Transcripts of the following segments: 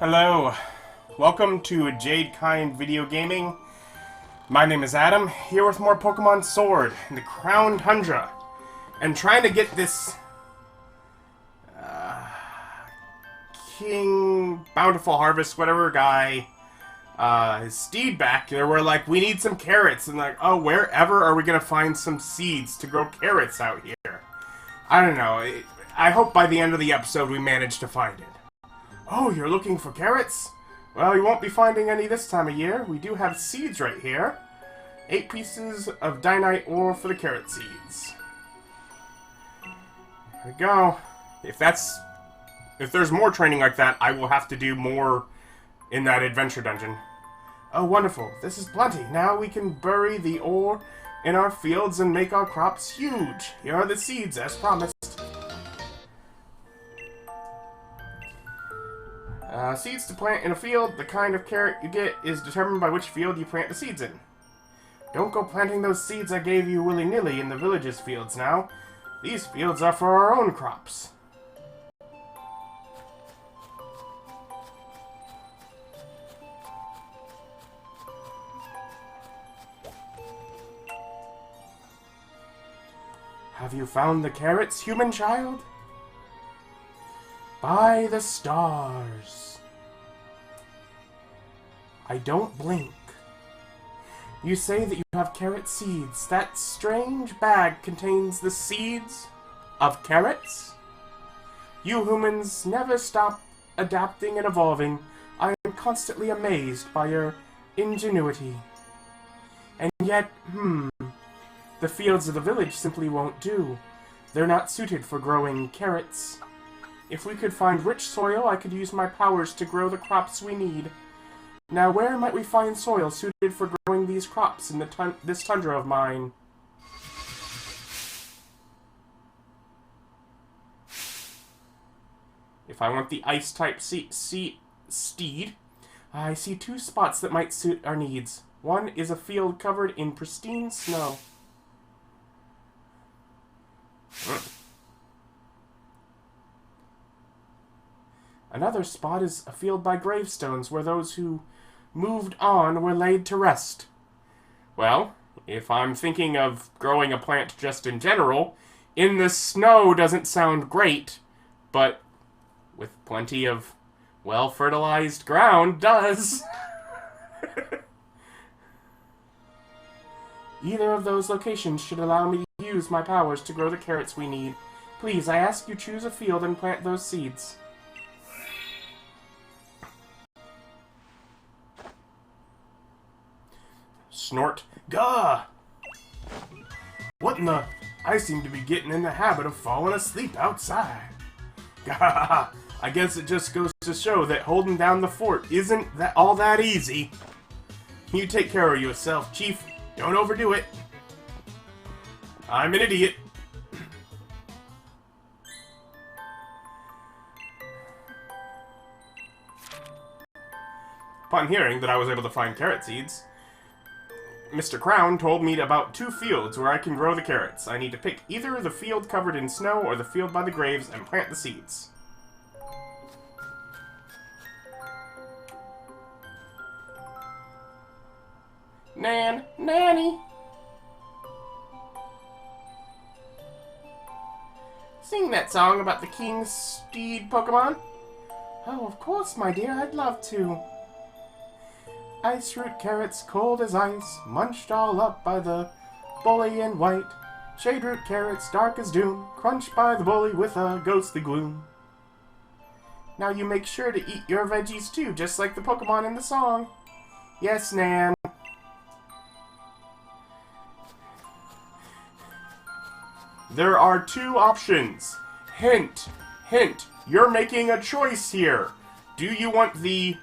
Hello, welcome to Jade Kind Video Gaming. My name is Adam, here with more Pokémon Sword in the Crown Tundra, and trying to get this King Bountiful Harvests, whatever guy, his steed back. There were like, we need some carrots, and like, oh, wherever are we gonna find some seeds to grow carrots out here? I don't know. I hope by the end of the episode we manage to find it. Oh, you're looking for carrots? Well, you won't be finding any this time of year. We do have seeds right here. 8 pieces of Dynite ore for the carrot seeds. There we go. If there's more training like that, I will have to do more in that adventure dungeon. Oh, wonderful. This is plenty. Now we can bury the ore in our fields and make our crops huge. Here are the seeds, as promised. Seeds to plant in a field. The kind of carrot you get is determined by which field you plant the seeds in. Don't go planting those seeds I gave you willy-nilly in the village's fields now. These fields are for our own crops. Have you found the carrots, human child? By the stars. I don't blink. You say that you have carrot seeds. That strange bag contains the seeds of carrots? You humans never stop adapting and evolving. I am constantly amazed by your ingenuity. And yet, the fields of the village simply won't do. They're not suited for growing carrots. If we could find rich soil, I could use my powers to grow the crops we need. Now, where might we find soil suited for growing these crops in this tundra of mine? If I want the ice-type steed, I see 2 spots that might suit our needs. One is a field covered in pristine snow. Another spot is a field by gravestones where those who moved on were laid to rest. Well, if I'm thinking of growing a plant just in general, in the snow doesn't sound great, but with plenty of well-fertilized ground does. Either of those locations should allow me to use my powers to grow the carrots we need. Please, I ask you choose a field and plant those seeds. Snort. Gah! What in the... I seem to be getting in the habit of falling asleep outside. Gah! I guess it just goes to show that holding down the fort isn't all that easy. You take care of yourself, Chief. Don't overdo it. I'm an idiot. Upon hearing that I was able to find carrot seeds, Mr. Crown told me about 2 fields where I can grow the carrots. I need to pick either the field covered in snow or the field by the graves and plant the seeds. Nanny! Sing that song about the King's Steed Pokemon? Oh, of course, my dear, I'd love to. Ice root carrots cold as ice, munched all up by the bully in white. Shade root carrots dark as doom, crunched by the bully with a ghostly gloom. Now you make sure to eat your veggies too, just like the Pokemon in the song. Yes, Nan. There are 2 options. Hint, you're making a choice here. Do you want the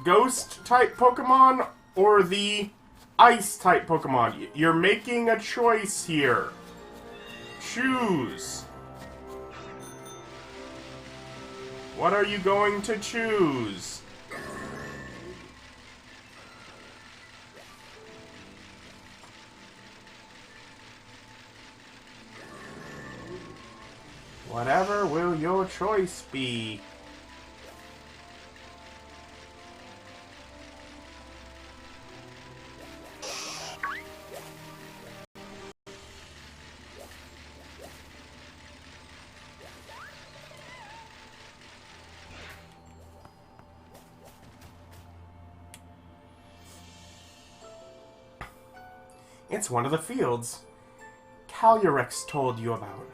Ghost-type Pokemon or the Ice-type Pokemon? You're making a choice here. Choose. What are you going to choose? Whatever will your choice be? It's one of the fields Calyrex told you about.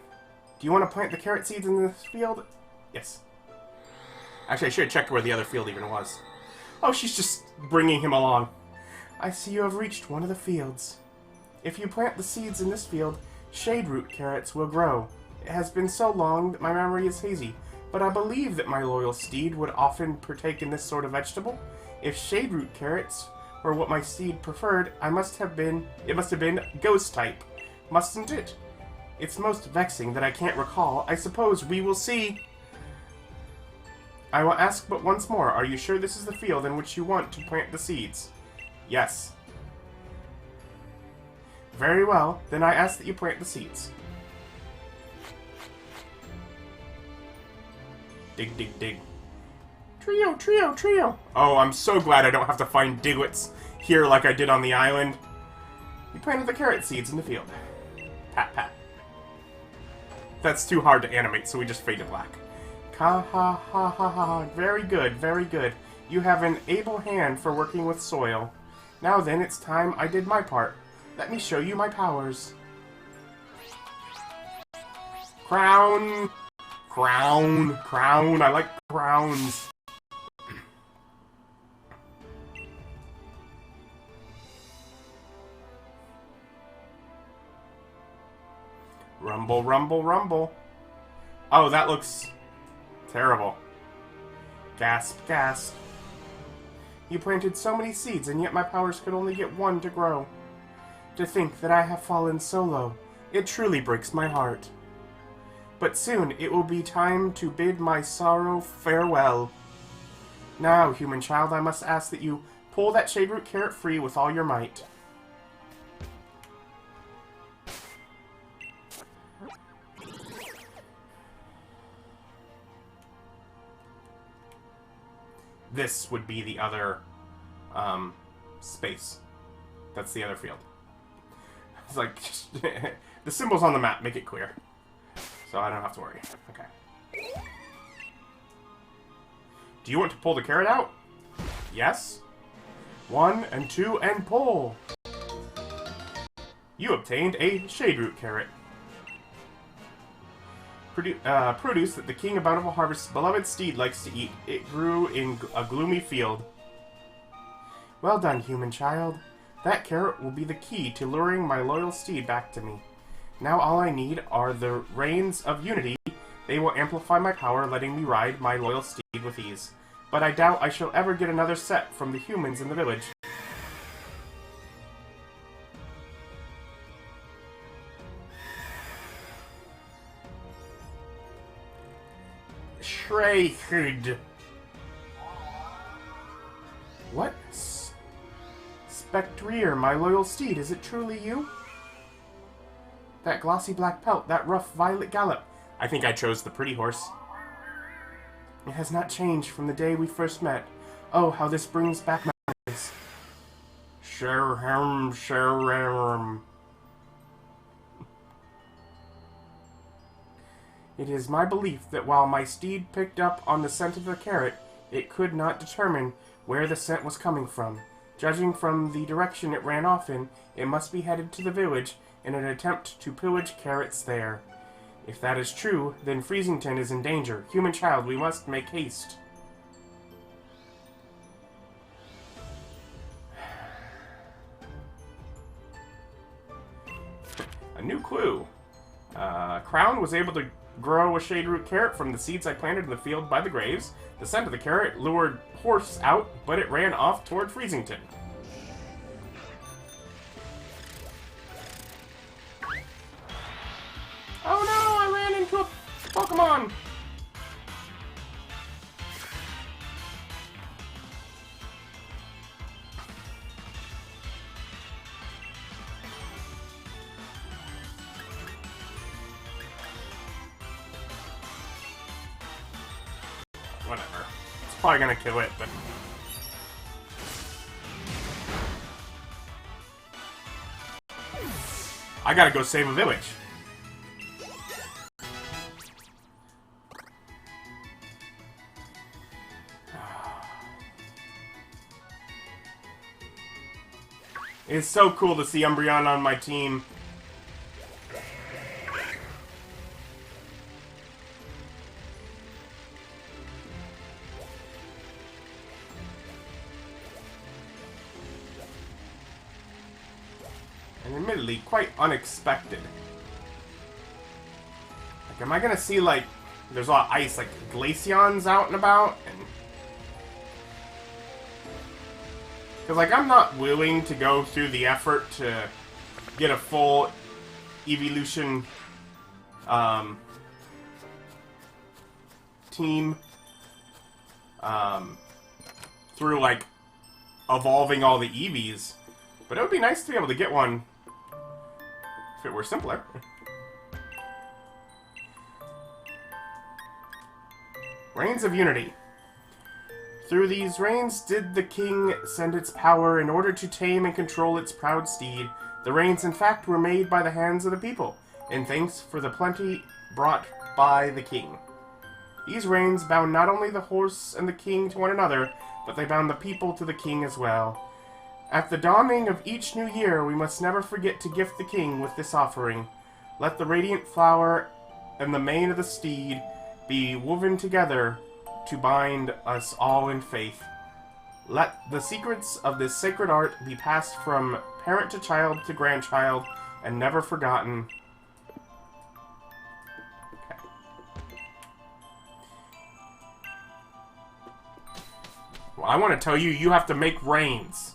Do you want to plant the carrot seeds in this field? Yes. Actually, I should have checked where the other field even was. Oh, she's just bringing him along. I see you have reached one of the fields. If you plant the seeds in this field, shade root carrots will grow. It has been so long that my memory is hazy, but I believe that my loyal steed would often partake in this sort of vegetable. If shade root carrots were what my steed preferred, it must have been ghost type, mustn't it? It's most vexing that I can't recall. I suppose we will see. I will ask but once more, are you sure this is the field in which you want to plant the seeds? Yes. Very well, then I ask that you plant the seeds. Dig, dig, dig. Trio, trio, trio! Oh, I'm so glad I don't have to find Digwits here like I did on the island. You planted the carrot seeds in the field. Pat, pat. That's too hard to animate, so we just fade to black. Ha ha ha ha ha. Very good, very good. You have an able hand for working with soil. Now then, it's time I did my part. Let me show you my powers. Crown! Crown! Crown! I like crowns. Rumble, rumble, rumble. Oh, that looks terrible. Gasp, gasp. You planted so many seeds, and yet my powers could only get one to grow. To think that I have fallen so low, it truly breaks my heart. But soon it will be time to bid my sorrow farewell. Now, human child, I must ask that you pull that shade root carrot free with all your might. This would be the other space. That's the other field. It's like, the symbols on the map make it clear. So I don't have to worry. Okay. Do you want to pull the carrot out? Yes. 1 and 2 and pull. You obtained a shade root carrot. Produce that the King of Bountiful Harvests' beloved steed likes to eat. It grew in a gloomy field. Well done, human child. That carrot will be the key to luring my loyal steed back to me. Now all I need are the reins of unity. They will amplify my power, letting me ride my loyal steed with ease. But I doubt I shall ever get another set from the humans in the village. Shreyhood. What? Spectrier, my loyal steed, is it truly you? That glossy black pelt, that rough violet gallop. I think I chose the pretty horse. It has not changed from the day we first met. Oh, how this brings back memories. Sherham, Sherham. It is my belief that while my steed picked up on the scent of the carrot, it could not determine where the scent was coming from. Judging from the direction it ran off in, it must be headed to the village in an attempt to pillage carrots there. If that is true, then Freezington is in danger. Human child, we must make haste. A new clue. Crown was able to grow a shade root carrot from the seeds I planted in the field by the graves. The scent of the carrot lured horse out, but it ran off toward Freezington. Oh no, I ran into a Pokemon! Whatever. It's probably gonna kill it, but... I gotta go save a village. It's so cool to see Umbreon on my team. And admittedly, quite unexpected. Like, am I gonna see, like, there's a lot of ice, like, Glaceons out and about? And because, like, I'm not willing to go through the effort to get a full evolution team through, like, evolving all the Eevees. But it would be nice to be able to get one if it were simpler. Reigns of Unity. Through these reigns did the king send its power in order to tame and control its proud steed. The reigns, in fact, were made by the hands of the people, in thanks for the plenty brought by the king. These reigns bound not only the horse and the king to one another, but they bound the people to the king as well. At the dawning of each new year, we must never forget to gift the king with this offering. Let the radiant flower and the mane of the steed be woven together to bind us all in faith. Let the secrets of this sacred art be passed from parent to child to grandchild and never forgotten. Okay. Well, I want to tell you, you have to make reigns.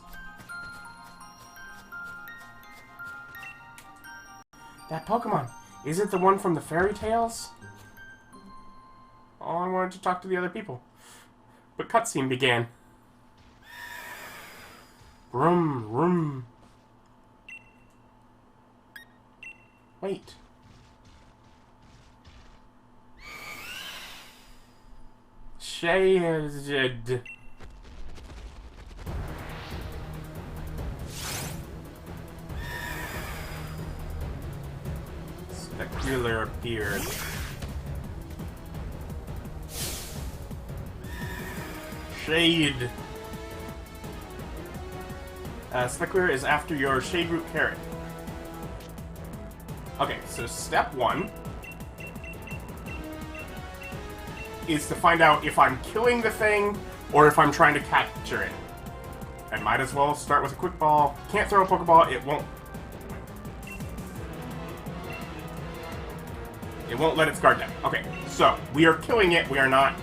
That Pokemon, is it the one from the fairy tales? Oh, I wanted to talk to the other people. But cutscene began. Vroom, vroom. Wait. Shaded. Spectrier appeared. Shade. Spectrier is after your Shade Root Carrot. Okay, so step 1 is to find out if I'm killing the thing or if I'm trying to capture it. I might as well start with a quick ball. Can't throw a Pokeball, it won't let its guard down. Okay, so we are killing it, we are not.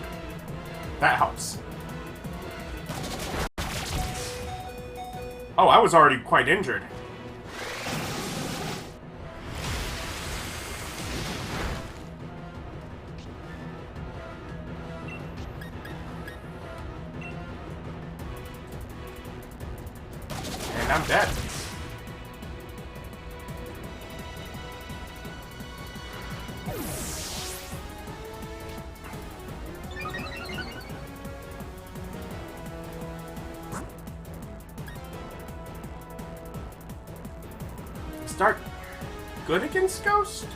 That helps. Oh, I was already quite injured. And I'm dead. Start good against Ghost?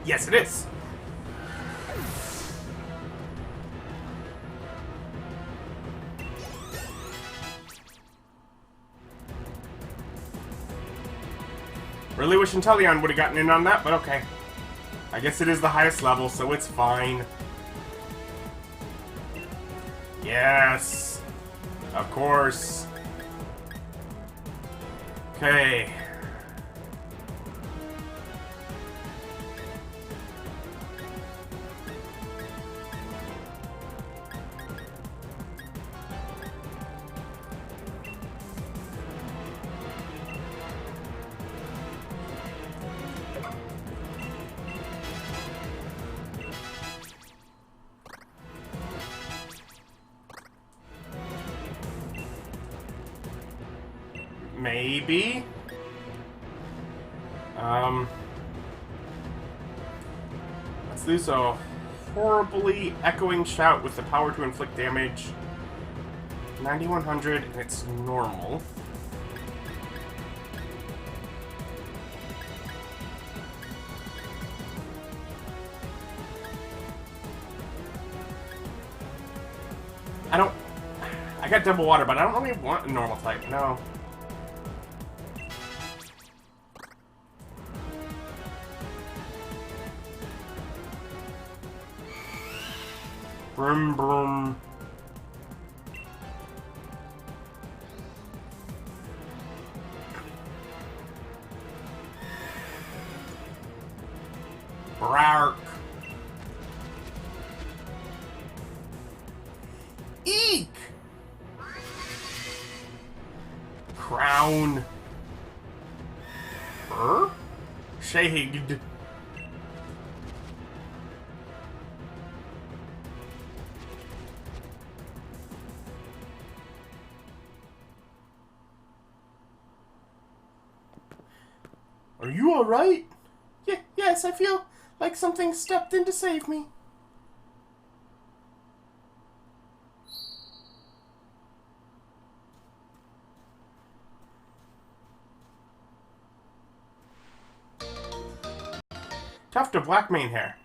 Yes, it is. Really wish Inteleon would have gotten in on that, but okay. I guess it is the highest level, so it's fine. Yes. Of course. Okay. Maybe. There's a horribly echoing shout with the power to inflict damage. 9100, and it's normal. I got double water, but I don't really want a normal type, no. Brum brum. Brark. Eek! Crown. Shade. Are you alright? Yes, I feel like something stepped in to save me. Tuft of black mane hair.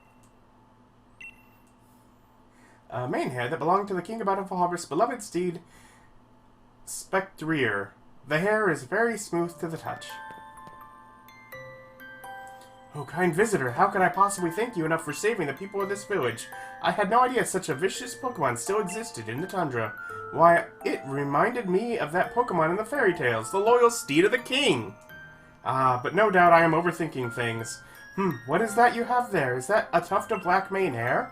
Mane hair that belonged to the King of Bountiful Harvests' beloved steed, Spectrier. The hair is very smooth to the touch. Oh, kind visitor, how can I possibly thank you enough for saving the people of this village? I had no idea such a vicious Pokemon still existed in the tundra. Why, it reminded me of that Pokemon in the fairy tales, the loyal steed of the king. But no doubt I am overthinking things. What is that you have there? Is that a tuft of black mane hair?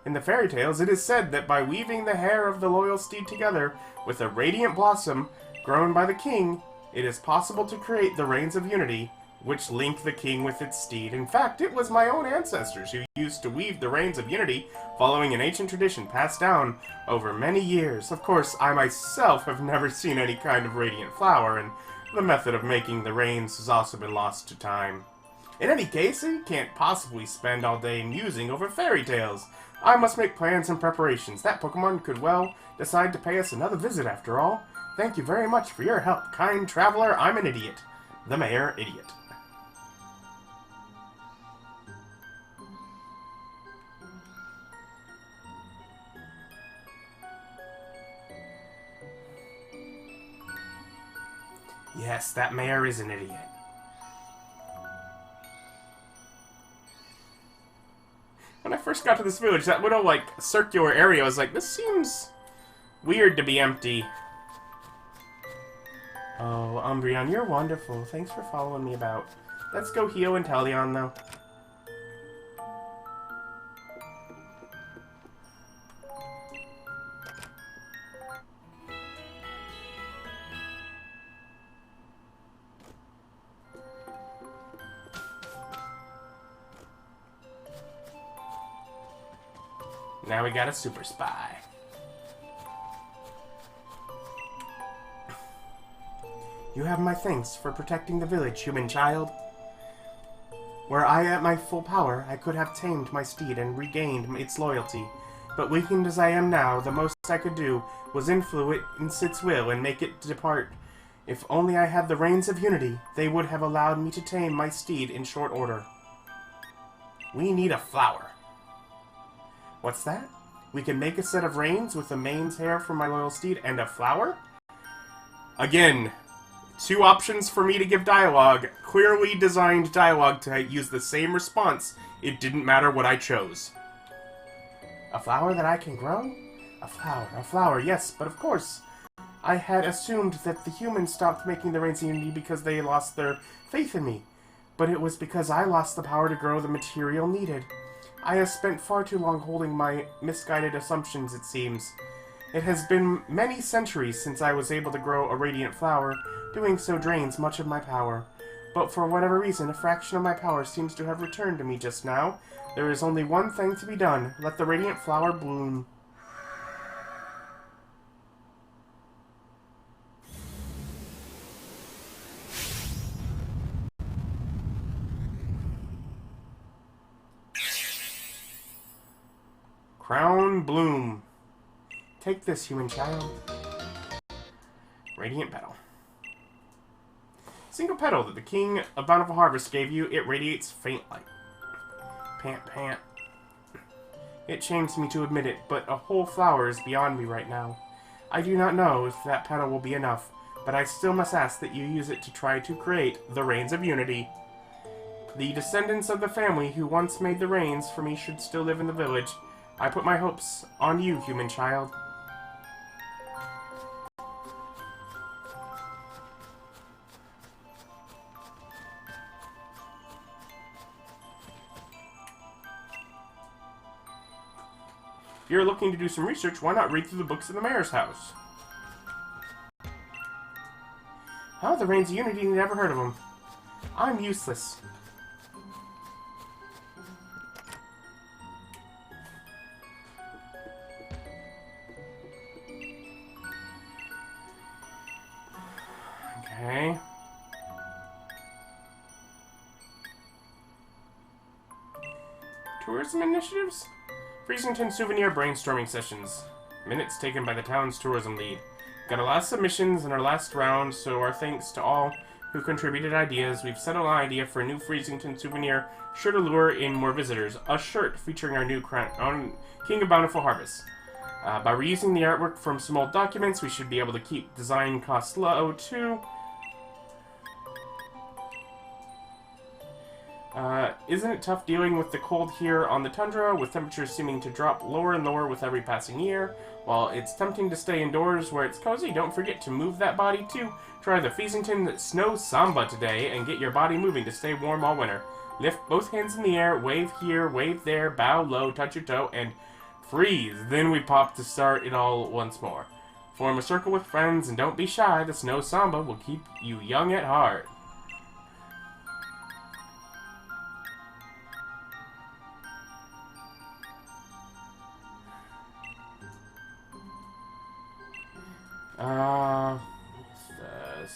In the fairy tales, it is said that by weaving the hair of the loyal steed together with a radiant blossom grown by the king, it is possible to create the Reigns of Unity, which link the king with its steed. In fact, it was my own ancestors who used to weave the Reigns of Unity, following an ancient tradition passed down over many years. Of course, I myself have never seen any kind of radiant flower, and the method of making the Reigns has also been lost to time. In any case, I can't possibly spend all day musing over fairy tales. I must make plans and preparations. That Pokemon could well decide to pay us another visit after all. Thank you very much for your help, kind traveler. I'm an idiot. The Mayor Idiot. Yes, that mayor is an idiot. When I first got to this village, that little, circular area, I was like, this seems weird to be empty. Oh, Umbreon, you're wonderful. Thanks for following me about. Let's go heal Inteleon, though. Now we got a super spy. You have my thanks for protecting the village, human child. Were I at my full power, I could have tamed my steed and regained its loyalty. But weakened as I am now, the most I could do was influence its will and make it depart. If only I had the Reins of Unity, they would have allowed me to tame my steed in short order. We need a flower. What's that? We can make a set of reins with the mane's hair from my loyal steed and a flower? Again, two options for me to give dialogue. Clearly designed dialogue to use the same response. It didn't matter what I chose. A flower that I can grow? A flower, yes, but of course. I had assumed that the humans stopped making the Reins of Unity because they lost their faith in me. But it was because I lost the power to grow the material needed. I have spent far too long holding my misguided assumptions, it seems. It has been many centuries since I was able to grow a radiant flower. Doing so drains much of my power. But for whatever reason, a fraction of my power seems to have returned to me just now. There is only one thing to be done. Let the radiant flower bloom. Crown Bloom. Take this, human child. Radiant Petal. Single petal that the King of Bountiful Harvests gave you, it radiates faint light. Pant, pant. It shames me to admit it, but a whole flower is beyond me right now. I do not know if that petal will be enough, but I still must ask that you use it to try to create the Rains of Unity. The descendants of the family who once made the rains for me should still live in the village. I put my hopes on you, human child. If you're looking to do some research, why not read through the books in the mayor's house? Huh? The Rains of Unity? Never heard of them. I'm useless. Okay. Tourism initiatives? Freezington Souvenir brainstorming sessions. Minutes taken by the town's tourism lead. Got a lot of submissions in our last round, so our thanks to all who contributed ideas. We've settled on an idea for a new Freezington Souvenir sure to lure in more visitors. A shirt featuring our new King of Bountiful Harvests. By reusing the artwork from some old documents, we should be able to keep design costs low, too. Isn't it tough dealing with the cold here on the tundra, with temperatures seeming to drop lower and lower with every passing year? While it's tempting to stay indoors where it's cozy, don't forget to move that body too. Try the Freezington Snow Samba today and get your body moving to stay warm all winter. Lift both hands in the air, wave here, wave there, bow low, touch your toe, and freeze. Then we pop to start it all once more. Form a circle with friends and don't be shy. The Snow Samba will keep you young at heart.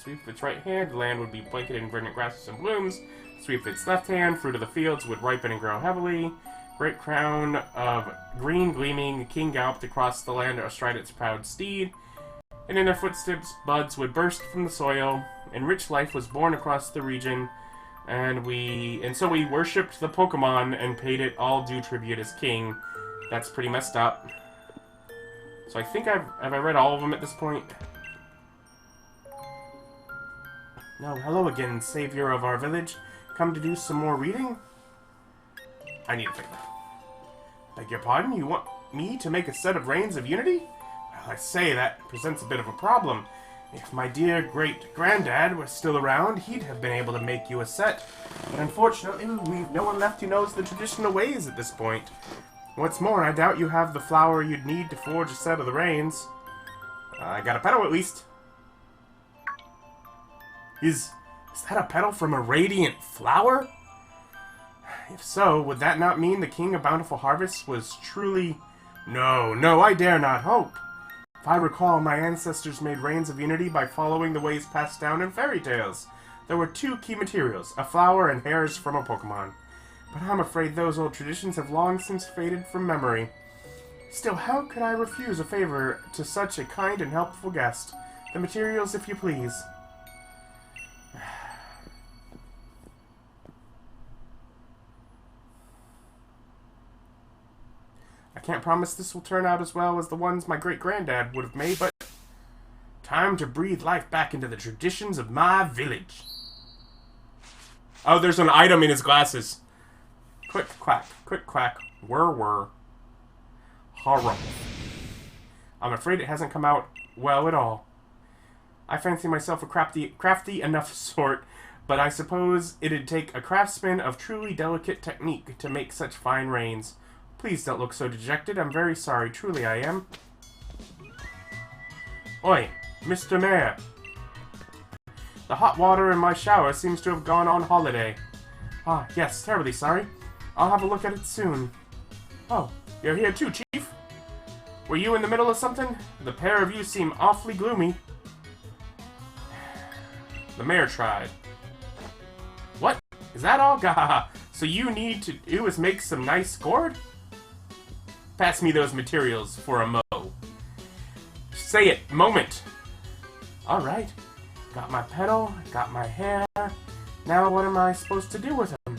Sweep its right hand, the land would be blanketed in verdant grasses and blooms. Sweep its left hand, fruit of the fields would ripen and grow heavily. Great crown of green gleaming, the king galloped across the land astride its proud steed. And in their footsteps, buds would burst from the soil, and rich life was born across the region. And so we worshipped the Pokémon and paid it all due tribute as king. That's pretty messed up. So I think have I read all of them at this point? No, hello again, savior of our village. Come to do some more reading? I need a favor. Beg your pardon? You want me to make a set of Rains of Unity? Well, I say that presents a bit of a problem. If my dear great-granddad was still around, he'd have been able to make you a set. But unfortunately, we've no one left who knows the traditional ways at this point. What's more, I doubt you have the flower you'd need to forge a set of the Rains. I got a petal at least. Is that a petal from a radiant flower? If so, would that not mean the King of Bountiful Harvests was truly... No, I dare not hope. If I recall, my ancestors made Rains of Unity by following the ways passed down in fairy tales. There were two key materials, a flower and hairs from a Pokémon. But I'm afraid those old traditions have long since faded from memory. Still, how could I refuse a favor to such a kind and helpful guest? The materials, if you please. I can't promise this will turn out as well as the ones my great-granddad would have made, but time to breathe life back into the traditions of my village. Oh, there's an item in his glasses. Quick quack, whir. Horror. I'm afraid it hasn't come out well at all. I fancy myself a crafty enough sort, but I suppose it'd take a craftsman of truly delicate technique to make such fine rains. Please don't look so dejected. I'm very sorry. Truly I am. Oi, Mr. Mayor. The hot water in my shower seems to have gone on holiday. Ah, yes, terribly sorry. I'll have a look at it soon. Oh, you're here too, Chief? Were you in the middle of something? The pair of you seem awfully gloomy. The mayor tried. What? Is that all? Gah! So you need to do is make some nice gourd? Pass me those materials for a mow. Say it, moment. Alright. Got my petal, got my hair. Now what am I supposed to do with them?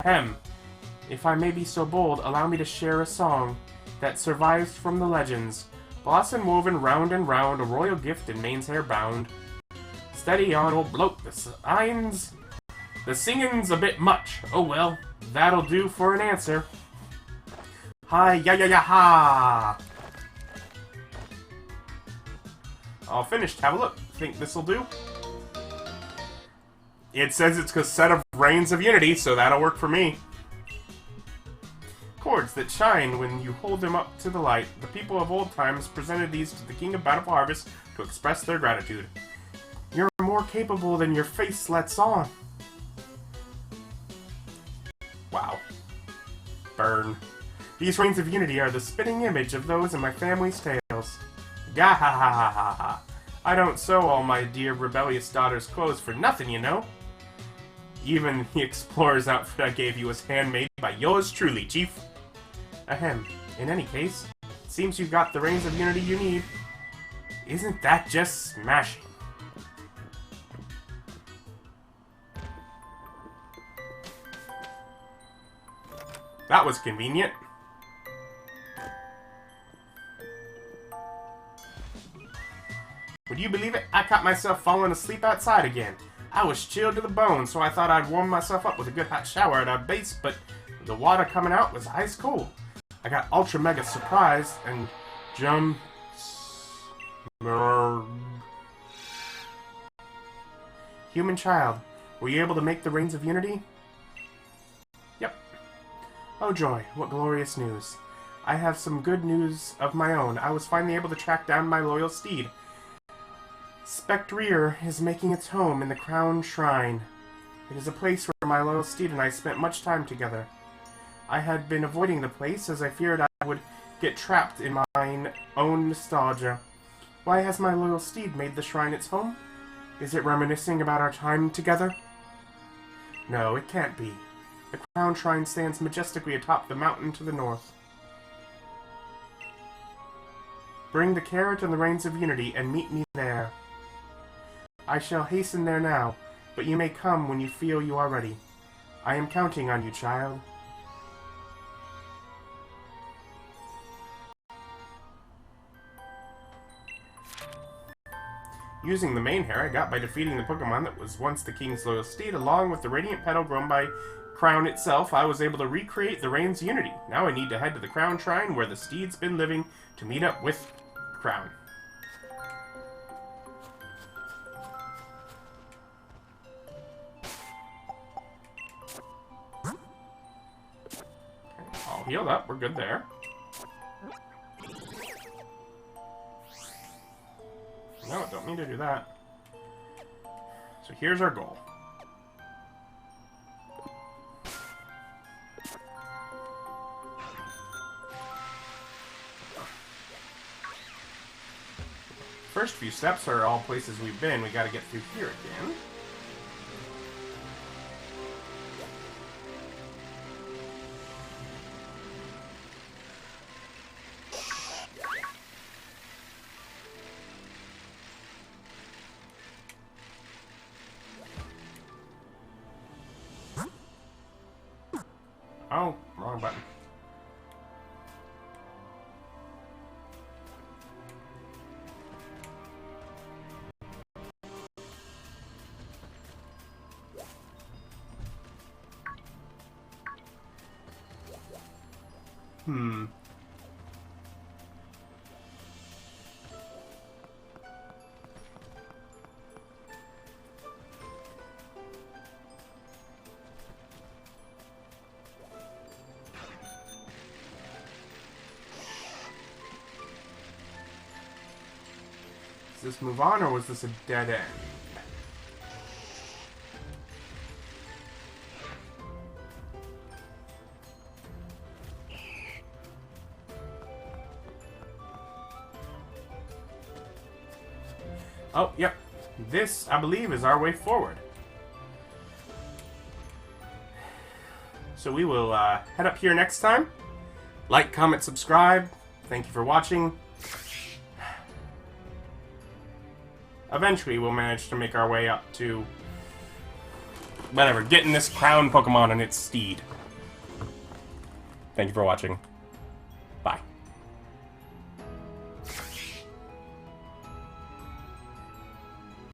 Ahem. If I may be so bold, allow me to share a song that survives from the legends. Blossom woven round and round, a royal gift in mane's hair bound. Steady on, old bloke, the singing's a bit much. Oh well, that'll do for an answer. Hi, ha! All finished. Have a look. Think this'll do? It says it's a set of Rains of Unity, so that'll work for me. Chords that shine when you hold them up to the light. The people of old times presented these to the King of Bountiful Harvests to express their gratitude. You're more capable than your face lets on. Wow. Burn. These Rains of Unity are the spitting image of those in my family's tales. Gah ha ha ha ha ha. I don't sew all my dear rebellious daughter's clothes for nothing, you know. Even the explorer's outfit I gave you was handmade by yours truly, Chief. Ahem. In any case, it seems you've got the Rains of Unity you need. Isn't that just smashing? That was convenient. Would you believe it? I caught myself falling asleep outside again. I was chilled to the bone, so I thought I'd warm myself up with a good hot shower at our base, but the water coming out was ice cold. I got ultra mega surprised and jumped. Human child, were you able to make the Rains of Unity? Yep. Oh joy, what glorious news. I have some good news of my own. I was finally able to track down my loyal steed. Spectrier is making its home in the Crown Shrine. It is a place where my loyal steed and I spent much time together. I had been avoiding the place as I feared I would get trapped in mine own nostalgia. Why has my loyal steed made the shrine its home? Is it reminiscing about our time together? No, it can't be. The Crown Shrine stands majestically atop the mountain to the north. Bring the carrot and the Rains of Unity and meet me there. I shall hasten there now, but you may come when you feel you are ready. I am counting on you, child. Using the main hair I got by defeating the Pokemon that was once the King's loyal steed, along with the Radiant Petal grown by Crown itself, I was able to recreate the Rains Unity. Now I need to head to the Crown Shrine where the steed's been living to meet up with Crown. All healed up, we're good there. No, don't mean to do that. So here's our goal. First few steps are all places we've been. We gotta get through here again. Oh, wrong button. Does this move on, or was this a dead end? Oh, yep. This, I believe, is our way forward. So we will head up here next time. Like, comment, subscribe. Thank you for watching. Eventually, we'll manage to make our way up to... whatever, getting this crown Pokemon and its steed. Thank you for watching.